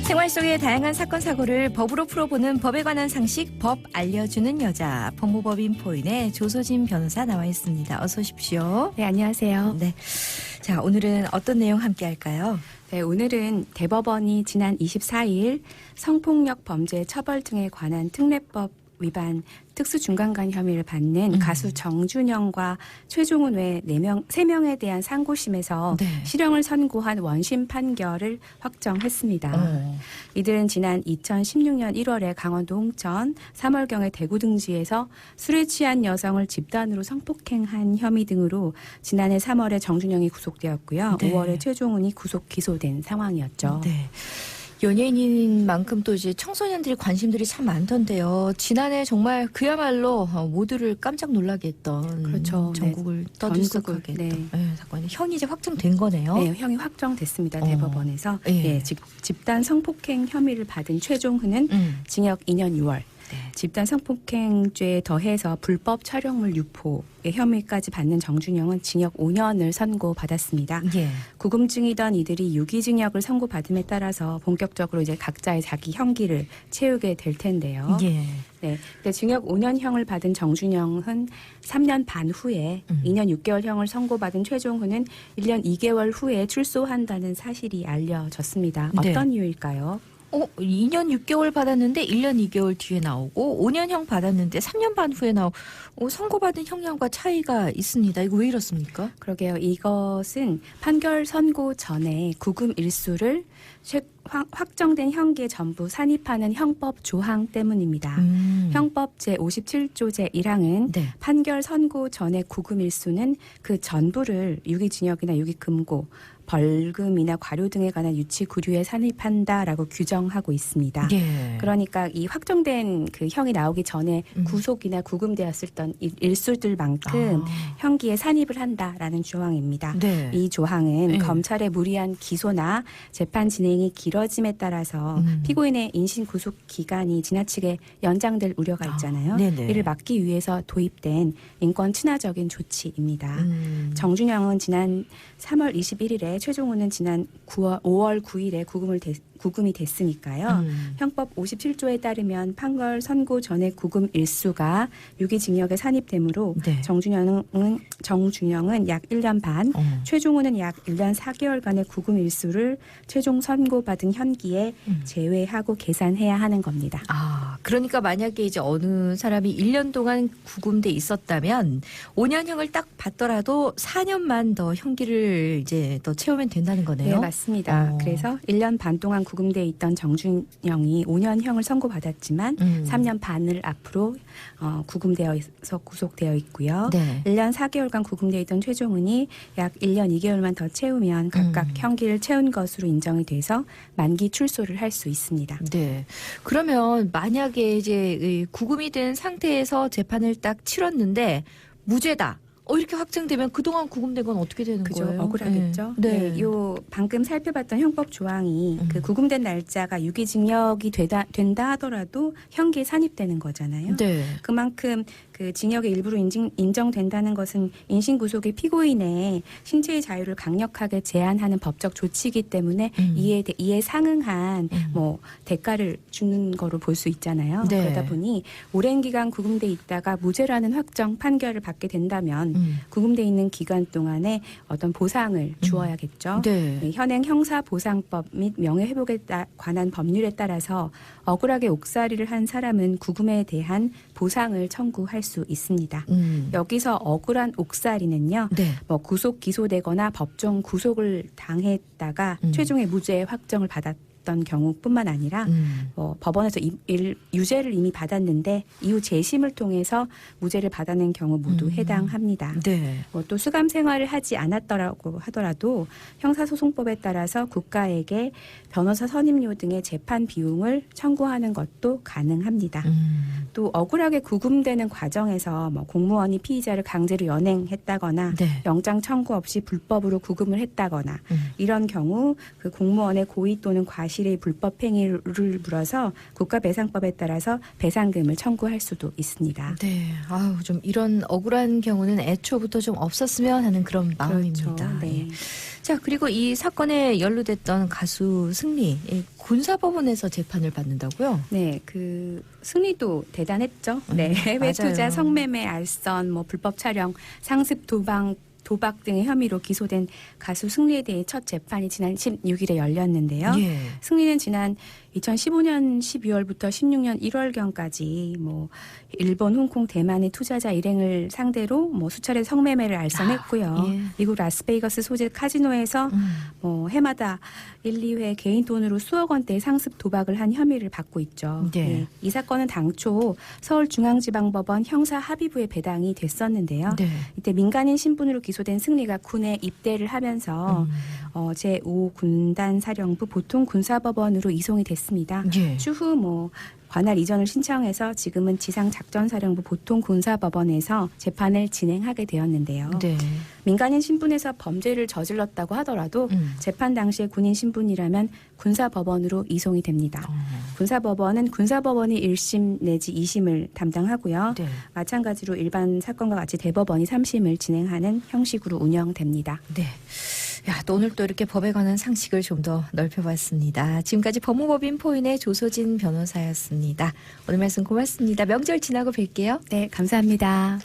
생활 속의 다양한 사건 사고를 법으로 풀어보는 법에 관한 상식, 법 알려주는 여자, 법무법인 포인의 조소진 변호사 나와 있습니다. 어서 오십시오. 네, 안녕하세요. 네, 자 오늘은 어떤 내용 함께 할까요? 네, 오늘은 대법원이 지난 24일 성폭력 범죄 처벌 등에 관한 특례법 위반 특수중간간 혐의를 받는 가수 정준영과 최종훈 외 3명에 대한 상고심에서 네. 실형을 선고한 원심 판결을 확정했습니다. 이들은 지난 2016년 1월에 강원도 홍천, 3월경에 대구 등지에서 술에 취한 여성을 집단으로 성폭행한 혐의 등으로 지난해 3월에 정준영이 구속되었고요. 네. 5월에 최종훈이 구속 기소된 상황이었죠. 네. 연예인인 만큼 또 이제 청소년들의 관심들이 참 많던데요. 지난해 정말 그야말로 모두를 깜짝 놀라게 했던 그렇죠. 전국을 네. 떠들썩하게 전국을, 했던 사건이 형이 이제 확정된 거네요. 네, 형이 확정됐습니다. 대법원에서. 예. 네, 집단 성폭행 혐의를 받은 최종훈은 징역 2년 6월, 네. 집단 성폭행죄에 더해서 불법 촬영물 유포의 혐의까지 받는 정준영은 징역 5년을 선고받았습니다. 예. 구금증이던 이들이 유기징역을 선고받음에 따라서 본격적으로 이제 각자의 자기 형기를 채우게 될 텐데요. 예. 네, 근데 징역 5년형을 받은 정준영은 3년 반 후에 2년 6개월형을 선고받은 최종훈은 1년 2개월 후에 출소한다는 사실이 알려졌습니다. 네. 어떤 이유일까요? 2년 6개월 받았는데 1년 2개월 뒤에 나오고 5년형 받았는데 3년 반 후에 나오고 선고받은 형량과 차이가 있습니다. 이거 왜 이렇습니까? 그러게요. 이것은 판결 선고 전에 구금 일수를 확정된 형기에 전부 산입하는 형법 조항 때문입니다. 형법 제57조 제1항은 네. 판결 선고 전에 구금 일수는 그 전부를 유기징역이나 유기금고, 벌금이나 과료 등에 관한 유치 구류에 산입한다라고 규정하고 있습니다. 예. 그러니까 이 확정된 그 형이 나오기 전에 구속이나 구금되었을 일수들만큼 형기에 산입을 한다라는 조항입니다. 네. 이 조항은 네. 검찰의 무리한 기소나 재판 진행이 길어짐에 따라서 피고인의 인신 구속 기간이 지나치게 연장될 우려가 있잖아요. 네네. 이를 막기 위해서 도입된 인권 친화적인 조치입니다. 정준영은 지난 3월 21일에 최종훈은 지난 5월 9일에 구금이 됐으니까요. 형법 57조에 따르면 판결 선고 전에 구금 일수가 유기징역에 산입되므로 네. 정준영은 약 1년 반, 최종훈은 약 1년 4개월간의 구금 일수를 최종 선고받은 현기에 제외하고 계산해야 하는 겁니다. 그러니까 만약에 이제 어느 사람이 1년 동안 구금돼 있었다면 5년형을 딱 받더라도 4년만 더 형기를 이제 더 채우면 된다는 거네요. 네, 맞습니다. 그래서 1년 반 동안 구금돼 있던 정준영이 5년형을 선고받았지만 3년 반을 앞으로 구금되어서 구속되어 있고요. 네. 1년 4개월간 구금되어 있던 최종훈이 약 1년 2개월만 더 채우면 각각 형기를 채운 것으로 인정이 돼서 만기 출소를 할 수 있습니다. 네. 그러면 만약에 이제 구금이 된 상태에서 재판을 딱 치렀는데 무죄다. 이렇게 확정되면 그동안 구금된 건 어떻게 되는 그죠? 거예요? 억울하겠죠. 네. 네. 요 방금 살펴봤던 형법 조항이 그 구금된 날짜가 유기징역이 된다 하더라도 형기에 산입되는 거잖아요. 네. 그만큼 그 징역의 일부로 인정된다는 것은 인신구속의 피고인의 신체의 자유를 강력하게 제한하는 법적 조치이기 때문에 이에 상응한 뭐 대가를 주는 거로 볼 수 있잖아요. 네. 그러다 보니 오랜 기간 구금돼 있다가 무죄라는 확정 판결을 받게 된다면 구금돼 있는 기간 동안에 어떤 보상을 주어야겠죠. 네. 네, 현행 형사보상법 및 명예회복에 관한 법률에 따라서 억울하게 옥살이를 한 사람은 구금에 대한 보상을 청구할 수 있습니다. 여기서 억울한 옥살이는요. 네. 뭐 구속 기소되거나 법정 구속을 당했다가 최종의 무죄 확정을 받았던 경우뿐만 아니라 법원에서 유죄를 이미 받았는데 이후 재심을 통해서 무죄를 받아낸 경우 모두 해당합니다. 네. 또 수감 생활을 하지 않았더라고 하더라도 형사소송법에 따라서 국가에게 변호사 선임료 등의 재판 비용을 청구하는 것도 가능합니다. 또 억울하게 구금되는 과정에서 뭐 공무원이 피의자를 강제로 연행했다거나 네. 영장 청구 없이 불법으로 구금을 했다거나 이런 경우 그 공무원의 고의 또는 과실 과실의 불법 행위를 물어서 국가배상법에 따라서 배상금을 청구할 수도 있습니다. 네, 아우 좀 이런 억울한 경우는 애초부터 좀 없었으면 하는 그런 마음입니다. 그렇죠. 네. 예. 자, 그리고 이 사건에 연루됐던 가수 승리 이 군사법원에서 재판을 받는다고요? 네, 그 승리도 대단했죠. 네, 해외 맞아요. 투자, 성매매, 알선, 뭐 불법 촬영, 상습 도박 등의 혐의로 기소된 가수 승리에 대해 첫 재판이 지난 16일에 열렸는데요. 예. 승리는 지난 2015년 12월부터 16년 1월경까지 뭐 일본, 홍콩, 대만의 투자자 일행을 상대로 뭐 수차례 성매매를 알선했고요. 예. 미국 라스베이거스 소재 카지노에서 뭐 해마다 1, 2회 개인 돈으로 수억 원대의 상습 도박을 한 혐의를 받고 있죠. 네. 이 사건은 당초 서울중앙지방법원 형사합의부에 배당이 됐었는데요. 네. 이때 민간인 신분으로 기소된 승리가 군에 입대를 하면서 제5군단사령부 보통군사법원으로 이송이 됐습니다. 예. 추후 뭐 관할 이전을 신청해서 지금은 지상작전사령부 보통군사법원에서 재판을 진행하게 되었는데요. 네. 민간인 신분에서 범죄를 저질렀다고 하더라도 재판 당시에 군인 신분이라면 군사법원으로 이송이 됩니다. 군사법원은 군사법원이 1심 내지 2심을 담당하고요. 네. 마찬가지로 일반 사건과 같이 대법원이 3심을 진행하는 형식으로 운영됩니다. 네. 야, 또 오늘 또 이렇게 법에 관한 상식을 좀 더 넓혀봤습니다. 지금까지 법무법인 포인의 조소진 변호사였습니다. 오늘 말씀 고맙습니다. 명절 지나고 뵐게요. 네, 감사합니다.